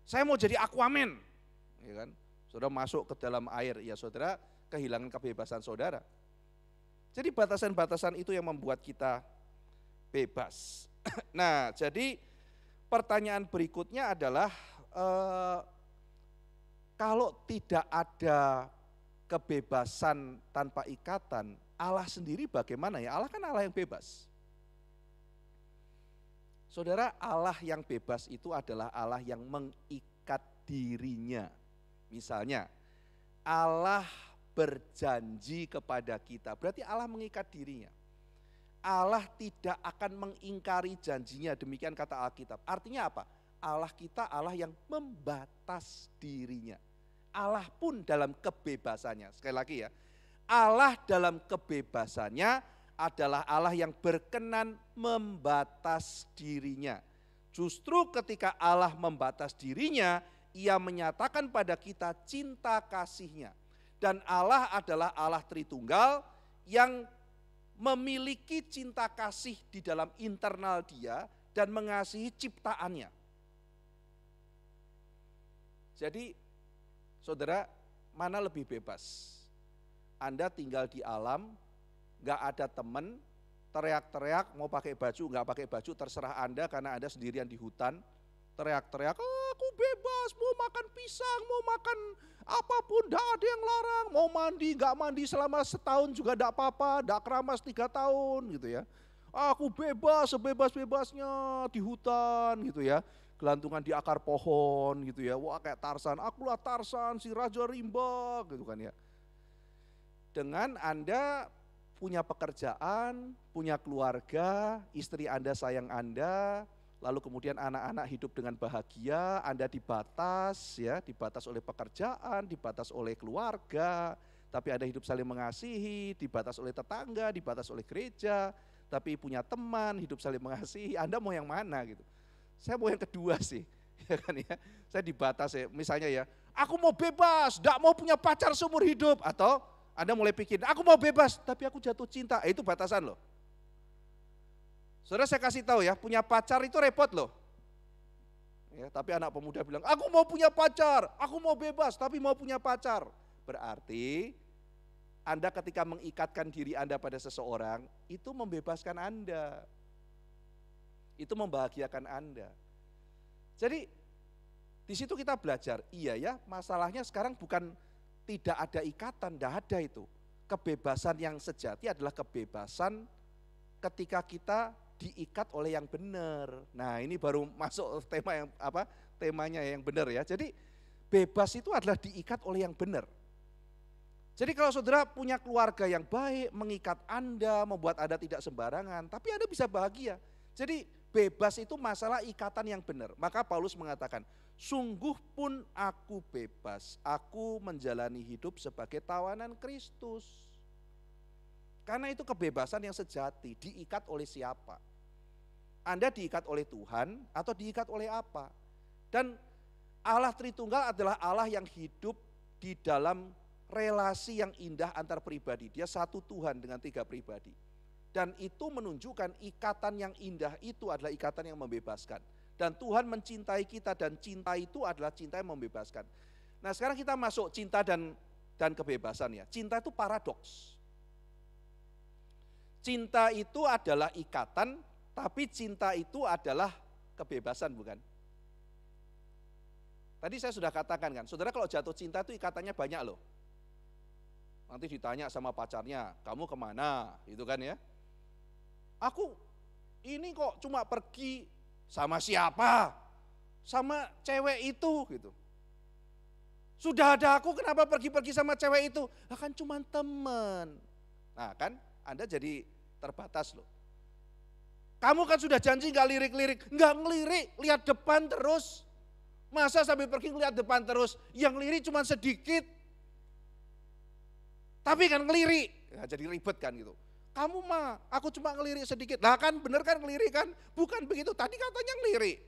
saya mau jadi Aquaman, ya kan? Saudara masuk ke dalam air, ya saudara kehilangan kebebasan saudara. Jadi batasan-batasan itu yang membuat kita bebas. Nah, jadi pertanyaan berikutnya adalah kalau tidak ada kebebasan tanpa ikatan, Allah sendiri bagaimana ya? Allah kan Allah yang bebas. Saudara, Allah yang bebas itu adalah Allah yang mengikat dirinya. Misalnya, Allah berjanji kepada kita. Berarti Allah mengikat dirinya. Allah tidak akan mengingkari janjinya, demikian kata Alkitab. Artinya apa? Allah kita Allah yang membatas dirinya. Allah pun dalam kebebasannya. Sekali lagi ya, Allah dalam kebebasannya adalah Allah yang berkenan membatas dirinya. Justru ketika Allah membatas dirinya, Ia menyatakan pada kita cinta kasih-Nya. Dan Allah adalah Allah Tritunggal yang memiliki cinta kasih di dalam internal Dia dan mengasihi ciptaannya. Jadi saudara, mana lebih bebas? Anda tinggal di alam, gak ada teman, teriak-teriak mau pakai baju, gak pakai baju terserah Anda karena Anda sendirian di hutan. Teriak-teriak, aku bebas, mau makan pisang, mau makan apapun, gak ada yang larang. Mau mandi, gak mandi selama setahun juga gak apa-apa, gak keramas 3 tahun gitu ya. Aku bebas, sebebas-bebasnya di hutan gitu ya. Gelantungan di akar pohon gitu ya, wah kayak Tarsan, akulah Tarsan si Raja Rimba gitu kan ya. Dengan Anda punya pekerjaan, punya keluarga, istri Anda sayang Anda, lalu kemudian anak-anak hidup dengan bahagia, Anda dibatas ya, dibatas oleh pekerjaan, dibatas oleh keluarga, tapi Anda hidup saling mengasihi, dibatas oleh tetangga, dibatas oleh gereja, tapi punya teman, hidup saling mengasihi, Anda mau yang mana gitu? Saya mau yang kedua sih, ya kan ya. Saya dibatas ya, misalnya ya, aku mau bebas, gak mau punya pacar seumur hidup. Atau Anda mulai pikir, aku mau bebas, tapi aku jatuh cinta. Itu batasan loh. Saudara saya kasih tahu ya, punya pacar itu repot loh. Ya, tapi anak pemuda bilang, aku mau punya pacar, aku mau bebas, tapi mau punya pacar. Berarti Anda ketika mengikatkan diri Anda pada seseorang, itu membebaskan Anda. Itu membahagiakan Anda. Jadi di situ kita belajar, iya ya, masalahnya sekarang bukan tidak ada ikatan, tidak ada itu. Kebebasan yang sejati adalah kebebasan ketika kita diikat oleh yang benar. Nah, ini baru masuk tema yang temanya yang benar ya. Jadi bebas itu adalah diikat oleh yang benar. Jadi kalau saudara punya keluarga yang baik, mengikat Anda, membuat Anda tidak sembarangan, tapi Anda bisa bahagia. Jadi bebas itu masalah ikatan yang benar. Maka Paulus mengatakan, sungguh pun aku bebas, aku menjalani hidup sebagai tawanan Kristus. Karena itu kebebasan yang sejati, diikat oleh siapa? Anda diikat oleh Tuhan atau diikat oleh apa? Dan Allah Tritunggal adalah Allah yang hidup di dalam relasi yang indah antar pribadi. Dia satu Tuhan dengan 3 pribadi. Dan itu menunjukkan ikatan yang indah itu adalah ikatan yang membebaskan. Dan Tuhan mencintai kita dan cinta itu adalah cinta yang membebaskan. Nah sekarang kita masuk cinta dan kebebasan ya. Cinta itu paradoks. Cinta itu adalah ikatan, tapi cinta itu adalah kebebasan bukan? Tadi saya sudah katakan kan, saudara kalau jatuh cinta itu ikatannya banyak loh. Nanti ditanya sama pacarnya, kamu kemana? Gitu kan ya. Aku ini kok cuma pergi sama siapa? Sama cewek itu gitu. Sudah ada aku kenapa pergi-pergi sama cewek itu? Lah kan cuma teman. Nah kan Anda jadi terbatas loh. Kamu kan sudah janji gak lirik-lirik. Gak ngelirik, lihat depan terus. Masa sampai pergi ngeliat depan terus? Yang lirik cuma sedikit. Tapi kan ngelirik. Ya, jadi ribet kan gitu. Kamu mah, aku cuma ngelirik sedikit. Lah kan bener kan ngelirik kan? Bukan begitu, tadi katanya ngelirik.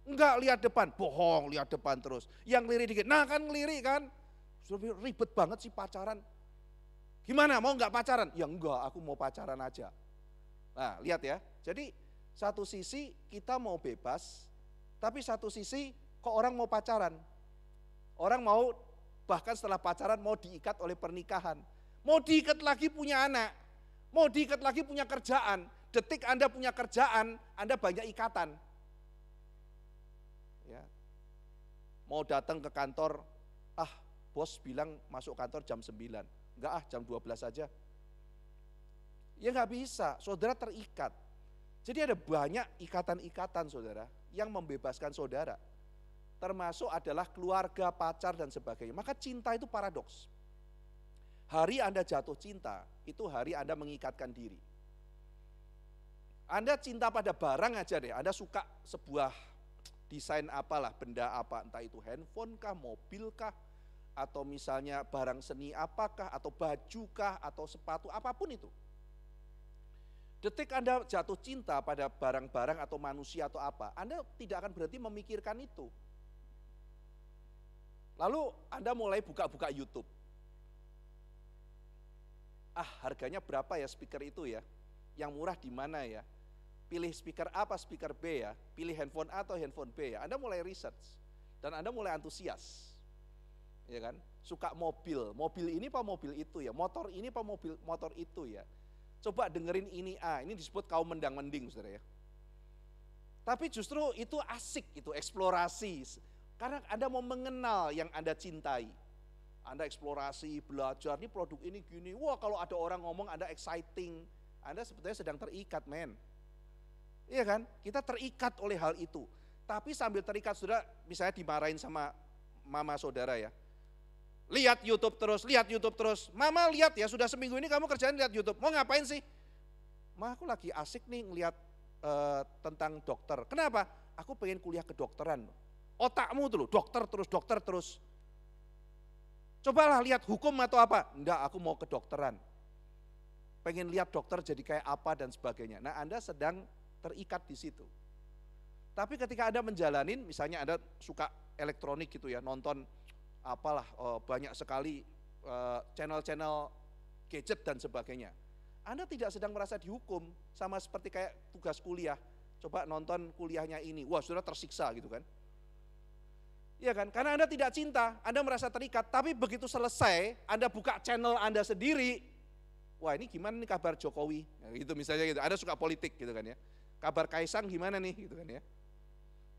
Enggak lihat depan, bohong lihat depan terus. Yang ngelirik dikit, nah kan ngelirik kan? Sudah ribet banget sih pacaran. Gimana, mau enggak pacaran? Ya enggak, aku mau pacaran aja. Nah lihat ya, jadi satu sisi kita mau bebas, tapi satu sisi kok orang mau pacaran. Orang mau bahkan setelah pacaran mau diikat oleh pernikahan. Mau diikat lagi punya anak. Mau diikat lagi punya kerjaan, detik Anda punya kerjaan, Anda banyak ikatan. Ya. Mau datang ke kantor, bos bilang masuk kantor jam 9, enggak jam 12 saja. Ya enggak bisa, saudara terikat. Jadi ada banyak ikatan-ikatan saudara yang membebaskan saudara. Termasuk adalah keluarga, pacar dan sebagainya. Maka cinta itu paradoks. Hari Anda jatuh cinta, itu hari Anda mengikatkan diri. Anda cinta pada barang aja deh, Anda suka sebuah desain apalah, benda apa, entah itu handphone kah, mobil kah, atau misalnya barang seni apakah, atau baju kah, atau sepatu, apapun itu. Detik Anda jatuh cinta pada barang-barang atau manusia atau apa, Anda tidak akan berhenti memikirkan itu. Lalu Anda mulai buka-buka YouTube. Harganya berapa ya speaker itu ya? Yang murah di mana ya? Pilih speaker A apa speaker B ya? Pilih handphone A atau handphone B ya? Anda mulai research dan Anda mulai antusias. Ya kan? Suka mobil ini apa mobil itu ya? Motor ini apa motor itu ya? Coba dengerin ini ini disebut kaum mendang-mending, Saudara ya. Tapi justru itu asik, itu eksplorasi. Karena Anda mau mengenal yang Anda cintai. Anda eksplorasi, belajar, ini produk ini gini. Wah, kalau ada orang ngomong Anda exciting. Anda sebetulnya sedang terikat, men. Iya kan? Kita terikat oleh hal itu. Tapi sambil terikat, Saudara, misalnya dimarahin sama mama saudara ya. Lihat YouTube terus. Mama lihat ya, sudah seminggu ini kamu kerjaan lihat YouTube. Mau ngapain sih? Ma, aku lagi asik nih ngeliat tentang dokter. Kenapa? Aku pengen kuliah kedokteran. Otakmu tuh loh, dokter terus. Cobalah lihat hukum atau apa. Enggak, aku mau kedokteran. Pengen lihat dokter jadi kayak apa dan sebagainya. Nah, Anda sedang terikat di situ. Tapi ketika Anda menjalanin, misalnya Anda suka elektronik gitu ya, nonton apalah banyak sekali channel-channel gadget dan sebagainya. Anda tidak sedang merasa dihukum, sama seperti kayak tugas kuliah. Coba nonton kuliahnya ini, wah sudah tersiksa gitu kan. Iya kan, karena Anda tidak cinta, Anda merasa terikat, tapi begitu selesai, Anda buka channel Anda sendiri, wah ini gimana nih kabar Jokowi, nah, gitu misalnya gitu. Anda suka politik gitu kan ya, kabar Kaisang gimana nih gitu kan ya,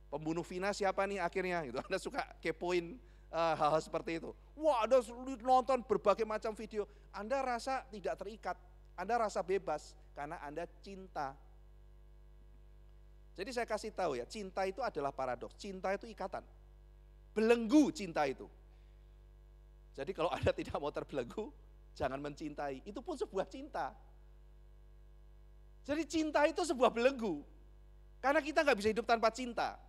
pembunuh Vina siapa nih akhirnya gitu. Anda suka kepoin hal-hal seperti itu. Wah, Anda nonton berbagai macam video, Anda rasa tidak terikat, Anda rasa bebas karena Anda cinta. Jadi saya kasih tahu ya, cinta itu adalah paradoks, cinta itu ikatan. Belenggu cinta itu. Jadi kalau Anda tidak mau terbelenggu, jangan mencintai. Itu pun sebuah cinta. Jadi cinta itu sebuah belenggu. Karena kita nggak bisa hidup tanpa cinta.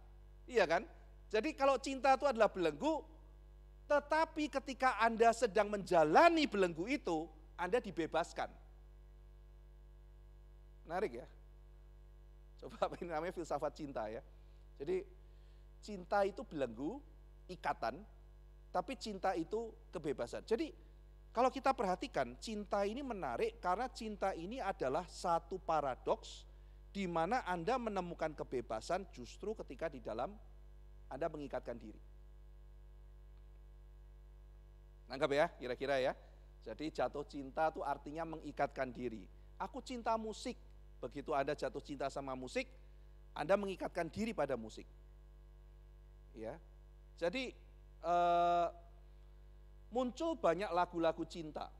Iya kan? Jadi kalau cinta itu adalah belenggu, tetapi ketika Anda sedang menjalani belenggu itu, Anda dibebaskan. Menarik ya? Coba apa ini namanya filsafat cinta ya. Jadi cinta itu belenggu, ikatan, tapi cinta itu kebebasan. Jadi kalau kita perhatikan, cinta ini menarik karena cinta ini adalah satu paradoks di mana Anda menemukan kebebasan justru ketika di dalam Anda mengikatkan diri. Nangkap ya, kira-kira ya. Jadi jatuh cinta itu artinya mengikatkan diri. Aku cinta musik, begitu Anda jatuh cinta sama musik, Anda mengikatkan diri pada musik. Ya. Jadi muncul banyak lagu-lagu cinta,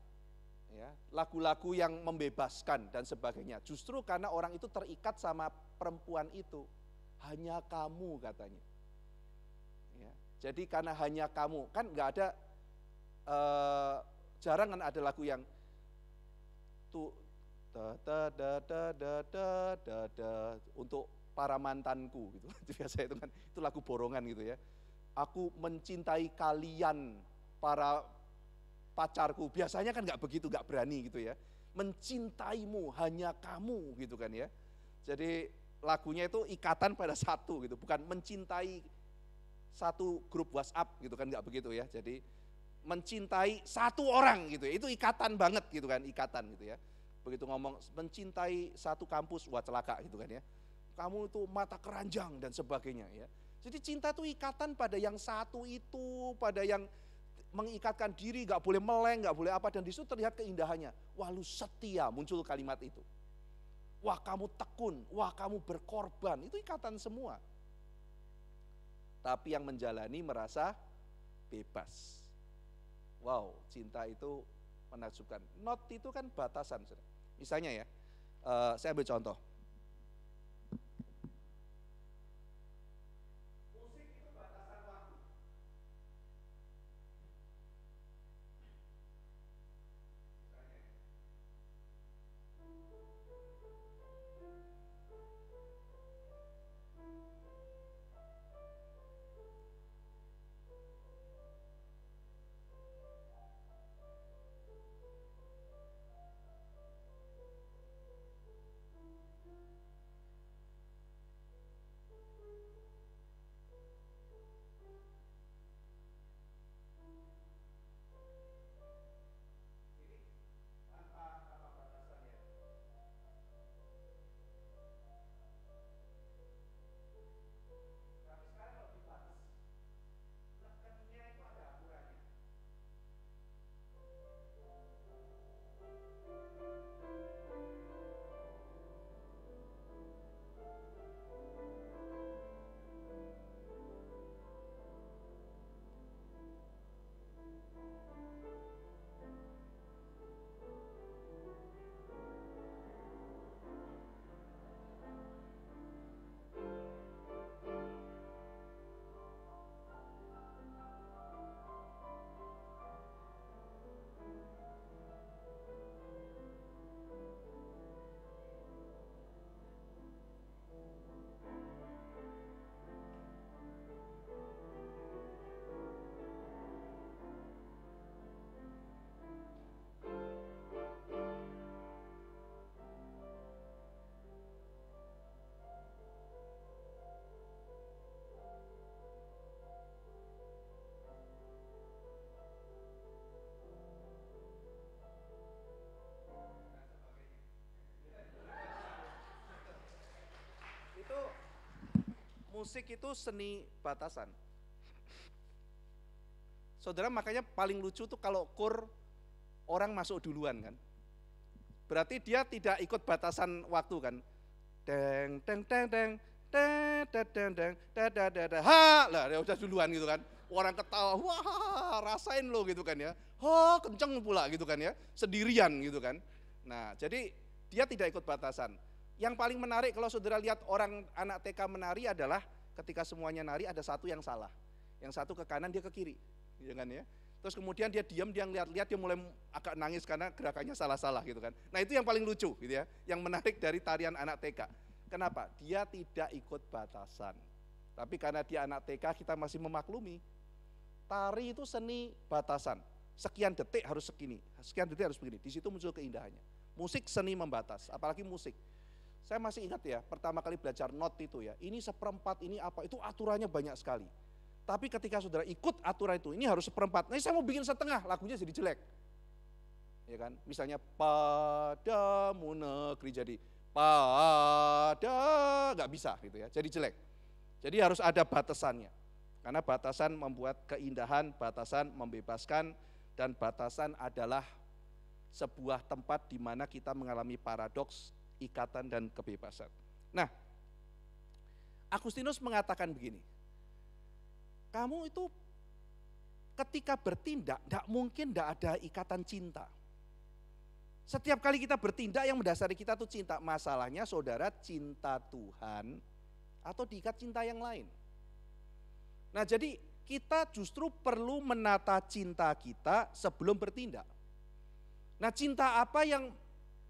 ya, lagu-lagu yang membebaskan dan sebagainya. Justru karena orang itu terikat sama perempuan itu, hanya kamu katanya. Ya, jadi karena hanya kamu, kan nggak ada, jarang kan ada lagu yang tuh untuk para mantanku gitu. Biasa itu kan, itu lagu borongan gitu ya. Aku mencintai kalian para pacarku, biasanya kan nggak begitu, nggak berani gitu ya. Mencintaimu, hanya kamu gitu kan ya. Jadi lagunya itu ikatan pada satu gitu, bukan mencintai satu grup WhatsApp gitu kan, nggak begitu ya. Jadi mencintai satu orang gitu ya, itu ikatan banget gitu kan, ikatan gitu ya. Begitu ngomong mencintai satu kampus, wah celaka gitu kan ya. Kamu itu mata keranjang dan sebagainya ya. Jadi cinta itu ikatan pada yang satu itu, pada yang mengikatkan diri, gak boleh meleng, gak boleh apa, dan disitu terlihat keindahannya. Wah lu setia, muncul kalimat itu. Wah kamu tekun, wah kamu berkorban, itu ikatan semua. Tapi yang menjalani merasa bebas. Wow, cinta itu menakjubkan. Not itu kan batasan. Misalnya ya, saya ambil contoh. Itu musik itu seni batasan. Saudara, makanya paling lucu tuh kalau kur orang masuk duluan kan. Berarti dia tidak ikut batasan waktu kan. Deng deng deng deng deng deng deng deng deng deng ha lah dia udah duluan gitu kan. Orang ketawa, wah rasain lo gitu kan ya. Ha kenceng pula gitu kan ya. Sendirian gitu kan. Nah, jadi dia tidak ikut batasan. Yang paling menarik kalau saudara lihat orang anak TK menari adalah ketika semuanya nari ada satu yang salah. Yang satu ke kanan, dia ke kiri. Ya kan ya. Terus kemudian dia diam, dia ngeliat-liat, dia mulai agak nangis karena gerakannya salah-salah gitu kan. Nah, itu yang paling lucu gitu ya, yang menarik dari tarian anak TK. Kenapa? Dia tidak ikut batasan. Tapi karena dia anak TK, kita masih memaklumi. Tari itu seni batasan. Sekian detik harus segini, sekian detik harus begini. Di situ muncul keindahannya. Musik seni membatas, apalagi musik. Saya masih ingat ya, pertama kali belajar not itu ya, ini seperempat, ini apa, itu aturannya banyak sekali. Tapi ketika saudara ikut aturan itu, ini harus seperempat. Nah, saya mau bikin setengah, lagunya jadi jelek. Ya kan? Misalnya padamu negeri jadi pada, nggak bisa gitu ya. Jadi jelek. Jadi harus ada batasannya. Karena batasan membuat keindahan, batasan membebaskan, dan batasan adalah sebuah tempat di mana kita mengalami paradoks, ikatan dan kebebasan. Nah, Agustinus mengatakan begini, kamu itu ketika bertindak, tidak mungkin tidak ada ikatan cinta. Setiap kali kita bertindak yang mendasari kita itu cinta. Masalahnya saudara, cinta Tuhan atau diikat cinta yang lain. Nah, jadi kita justru perlu menata cinta kita sebelum bertindak. Nah, cinta apa yang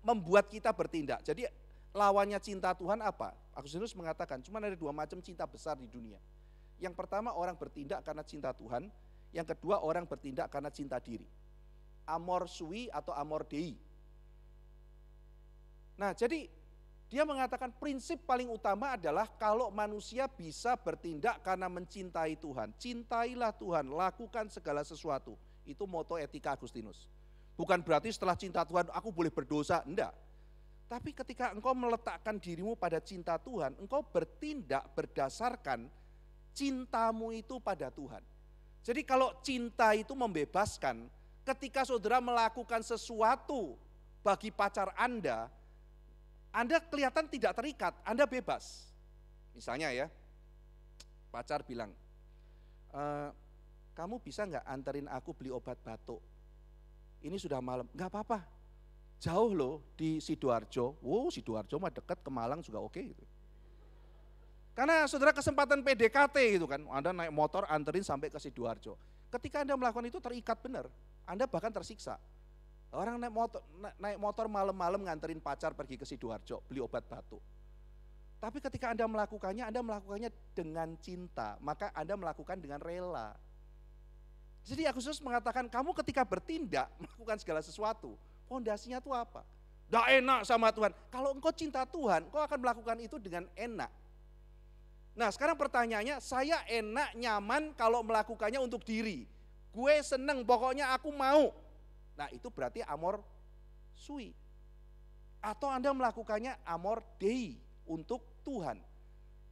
membuat kita bertindak? Jadi lawannya cinta Tuhan apa? Agustinus mengatakan cuma ada dua macam cinta besar di dunia. Yang pertama orang bertindak karena cinta Tuhan, yang kedua orang bertindak karena cinta diri. Amor sui atau amor dei. Nah, jadi dia mengatakan prinsip paling utama adalah kalau manusia bisa bertindak karena mencintai Tuhan. Cintailah Tuhan, lakukan segala sesuatu. Itu moto etika Agustinus. Bukan berarti setelah cinta Tuhan aku boleh berdosa, enggak. Tapi ketika engkau meletakkan dirimu pada cinta Tuhan, engkau bertindak berdasarkan cintamu itu pada Tuhan. Jadi kalau cinta itu membebaskan, ketika saudara melakukan sesuatu bagi pacar Anda kelihatan tidak terikat, Anda bebas. Misalnya ya, pacar bilang, kamu bisa nggak anterin aku beli obat batuk? Ini sudah malam, nggak apa-apa. Jauh loh di Sidoarjo, Sidoarjo mah dekat, ke Malang juga oke gitu. Karena saudara kesempatan PDKT gitu kan, Anda naik motor anterin sampai ke Sidoarjo. Ketika Anda melakukan itu terikat benar, Anda bahkan tersiksa. Orang naik motor malam-malam nganterin pacar pergi ke Sidoarjo, beli obat batuk. Tapi ketika Anda melakukannya dengan cinta, maka Anda melakukan dengan rela. Jadi Agustinus mengatakan kamu ketika bertindak, melakukan segala sesuatu, fondasinya itu apa? Dah enak sama Tuhan. Kalau engkau cinta Tuhan, engkau akan melakukan itu dengan enak. Nah, sekarang pertanyaannya, saya enak, nyaman kalau melakukannya untuk diri. Gue seneng, pokoknya aku mau. Nah, itu berarti amor sui. Atau Anda melakukannya amor dei, untuk Tuhan.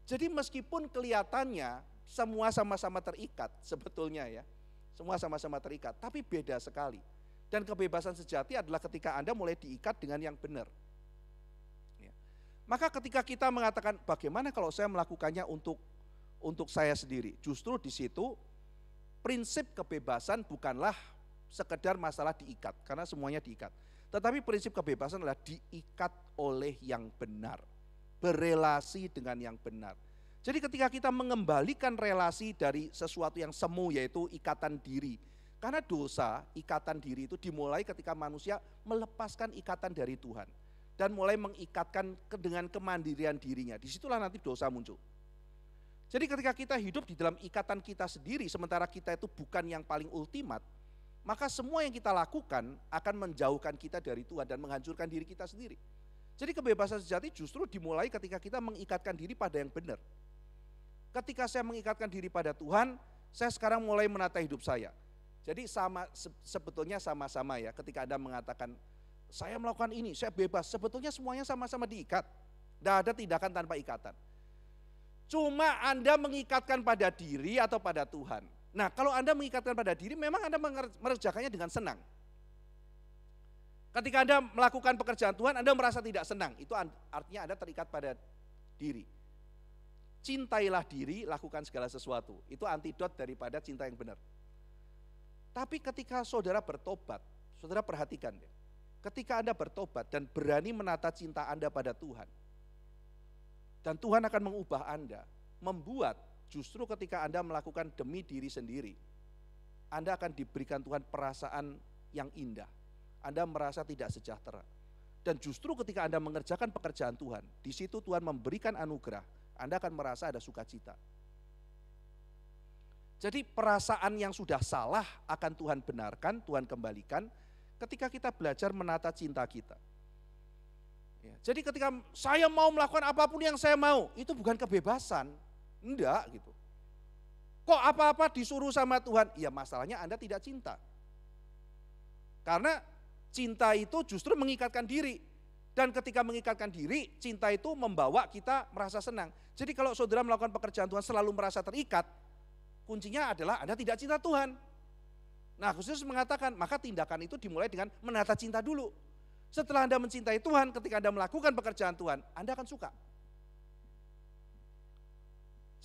Jadi meskipun kelihatannya semua sama-sama terikat sebetulnya ya. Semua sama-sama terikat, tapi beda sekali. Dan kebebasan sejati adalah ketika Anda mulai diikat dengan yang benar. Maka ketika kita mengatakan bagaimana kalau saya melakukannya untuk saya sendiri, justru di situ prinsip kebebasan bukanlah sekedar masalah diikat, karena semuanya diikat. Tetapi prinsip kebebasan adalah diikat oleh yang benar, berelasi dengan yang benar. Jadi ketika kita mengembalikan relasi dari sesuatu yang semu, yaitu ikatan diri. Karena dosa, ikatan diri itu dimulai ketika manusia melepaskan ikatan dari Tuhan. Dan mulai mengikatkan dengan kemandirian dirinya. Disitulah nanti dosa muncul. Jadi ketika kita hidup di dalam ikatan kita sendiri, sementara kita itu bukan yang paling ultimat, maka semua yang kita lakukan akan menjauhkan kita dari Tuhan dan menghancurkan diri kita sendiri. Jadi kebebasan sejati justru dimulai ketika kita mengikatkan diri pada yang benar. Ketika saya mengikatkan diri pada Tuhan, saya sekarang mulai menata hidup saya. Jadi sebetulnya sama-sama ya, ketika Anda mengatakan, saya melakukan ini, saya bebas. Sebetulnya semuanya sama-sama diikat. Tidak ada tindakan tanpa ikatan. Cuma Anda mengikatkan pada diri atau pada Tuhan. Nah, kalau Anda mengikatkan pada diri, memang Anda mengerjakannya dengan senang. Ketika Anda melakukan pekerjaan Tuhan, Anda merasa tidak senang. Itu artinya Anda terikat pada diri. Cintailah diri, lakukan segala sesuatu. Itu antidot daripada cinta yang benar. Tapi ketika saudara bertobat, saudara perhatikan deh. Ketika Anda bertobat dan berani menata cinta Anda pada Tuhan, dan Tuhan akan mengubah Anda, membuat justru ketika Anda melakukan demi diri sendiri, Anda akan diberikan Tuhan perasaan yang indah. Anda merasa tidak sejahtera. Dan justru ketika Anda mengerjakan pekerjaan Tuhan, di situ Tuhan memberikan anugerah, Anda akan merasa ada sukacita. Jadi perasaan yang sudah salah akan Tuhan benarkan, Tuhan kembalikan ketika kita belajar menata cinta kita. Ya, jadi ketika saya mau melakukan apapun yang saya mau, itu bukan kebebasan, enggak gitu. Kok apa-apa disuruh sama Tuhan? Ya masalahnya Anda tidak cinta. Karena cinta itu justru mengikatkan diri. Dan ketika mengikatkan diri, cinta itu membawa kita merasa senang. Jadi kalau saudara melakukan pekerjaan Tuhan selalu merasa terikat, kuncinya adalah Anda tidak cinta Tuhan. Nah, Yesus mengatakan, maka tindakan itu dimulai dengan menata cinta dulu. Setelah Anda mencintai Tuhan, ketika Anda melakukan pekerjaan Tuhan, Anda akan suka.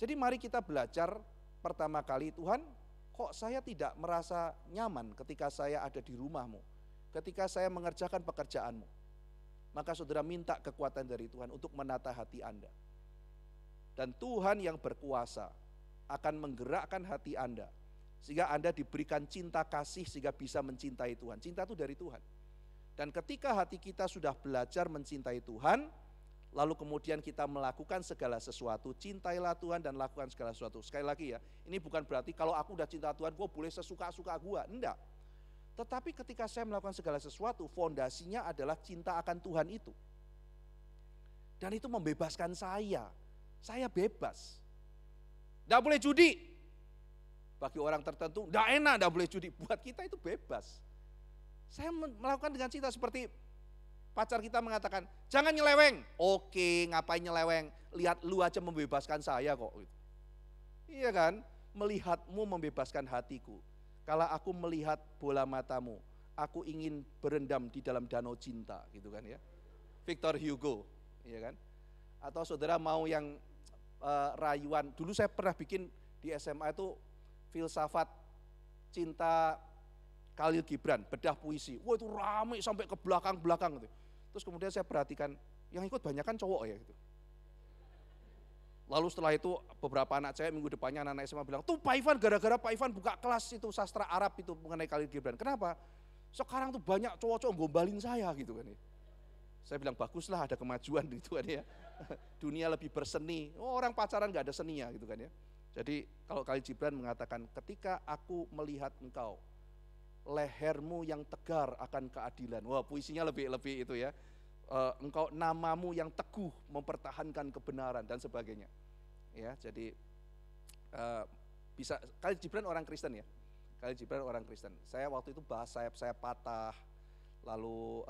Jadi mari kita belajar pertama kali, Tuhan, kok saya tidak merasa nyaman ketika saya ada di rumahmu, ketika saya mengerjakan pekerjaanmu. Maka saudara minta kekuatan dari Tuhan untuk menata hati Anda. Dan Tuhan yang berkuasa akan menggerakkan hati Anda, sehingga Anda diberikan cinta kasih sehingga bisa mencintai Tuhan. Cinta itu dari Tuhan. Dan ketika hati kita sudah belajar mencintai Tuhan, lalu kemudian kita melakukan segala sesuatu, cintailah Tuhan dan lakukan segala sesuatu. Sekali lagi ya, ini bukan berarti kalau aku udah cinta Tuhan, gue boleh sesuka-suka gue, enggak. Tetapi ketika saya melakukan segala sesuatu, fondasinya adalah cinta akan Tuhan itu. Dan itu membebaskan saya bebas. Enggak boleh judi. Bagi orang tertentu, enggak enak, enggak boleh judi. Buat kita itu bebas. Saya melakukan dengan cinta seperti pacar kita mengatakan, jangan nyeleweng. Oke, ngapain nyeleweng? Lihat lu aja membebaskan saya kok. Iya kan? Melihatmu membebaskan hatiku. Kalau aku melihat bola matamu, aku ingin berendam di dalam danau cinta, gitu kan ya. Victor Hugo, iya kan? Atau saudara mau yang rayuan, dulu saya pernah bikin di SMA itu filsafat cinta Khalil Gibran, bedah puisi. Wah itu ramai sampai ke belakang-belakang gitu. Terus kemudian saya perhatikan, yang ikut banyak kan cowok ya gitu. Lalu setelah itu beberapa anak cewek minggu depannya anak-anak SMA bilang, tuh Pak Ivan gara-gara Pak Ivan buka kelas itu sastra Arab itu mengenai Khalil Gibran. Kenapa? Sekarang tuh banyak cowok-cowok gombalin saya gitu kan ya. Saya bilang baguslah ada kemajuan gitu kan ya. Dunia lebih berseni, orang pacaran gak ada seninya gitu kan ya. Jadi kalau Khalil Gibran mengatakan, ketika aku melihat engkau, lehermu yang tegar akan keadilan. Wah puisinya lebih itu ya. Engkau namamu yang teguh mempertahankan kebenaran dan sebagainya. Ya, jadi bisa Khalil Gibran orang Kristen ya. Khalil Gibran orang Kristen. Saya waktu itu bahas sayap saya patah. Lalu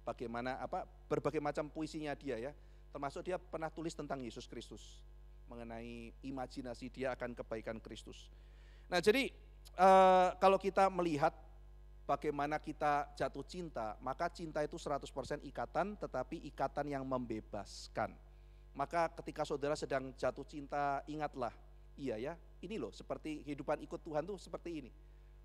bagaimana berbagai macam puisinya dia ya. Termasuk dia pernah tulis tentang Yesus Kristus, mengenai imajinasi dia akan kebaikan Kristus. Nah, jadi kalau kita melihat bagaimana kita jatuh cinta, maka cinta itu 100% ikatan, tetapi ikatan yang membebaskan. Maka ketika saudara sedang jatuh cinta, ingatlah, iya ya, ini loh seperti kehidupan ikut Tuhan tuh seperti ini.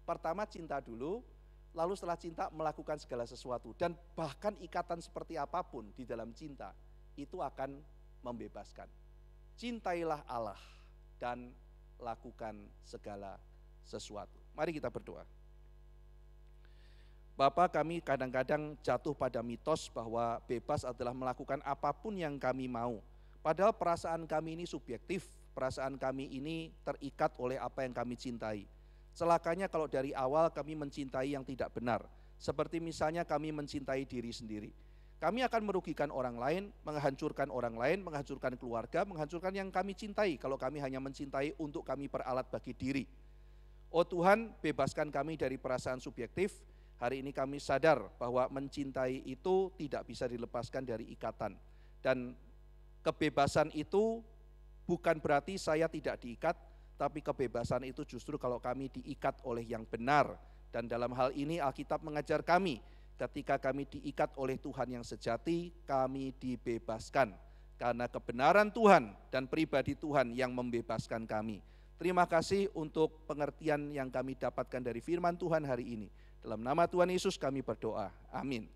Pertama cinta dulu, lalu setelah cinta melakukan segala sesuatu. Dan bahkan ikatan seperti apapun di dalam cinta, itu akan membebaskan. Cintailah Allah dan lakukan segala sesuatu. Mari kita berdoa. Bapa, kami kadang-kadang jatuh pada mitos bahwa bebas adalah melakukan apapun yang kami mau. Padahal perasaan kami ini subjektif, perasaan kami ini terikat oleh apa yang kami cintai. Celakanya kalau dari awal kami mencintai yang tidak benar. Seperti misalnya kami mencintai diri sendiri. Kami akan merugikan orang lain, menghancurkan orang lain, menghancurkan keluarga, menghancurkan yang kami cintai kalau kami hanya mencintai untuk kami peralat bagi diri. Oh Tuhan, bebaskan kami dari perasaan subjektif. Hari ini kami sadar bahwa mencintai itu tidak bisa dilepaskan dari ikatan. Dan kebebasan itu bukan berarti saya tidak diikat, tapi kebebasan itu justru kalau kami diikat oleh yang benar. Dan dalam hal ini Alkitab mengajar kami, ketika kami diikat oleh Tuhan yang sejati, kami dibebaskan. Karena kebenaran Tuhan dan pribadi Tuhan yang membebaskan kami. Terima kasih untuk pengertian yang kami dapatkan dari firman Tuhan hari ini. Dalam nama Tuhan Yesus kami berdoa. Amin.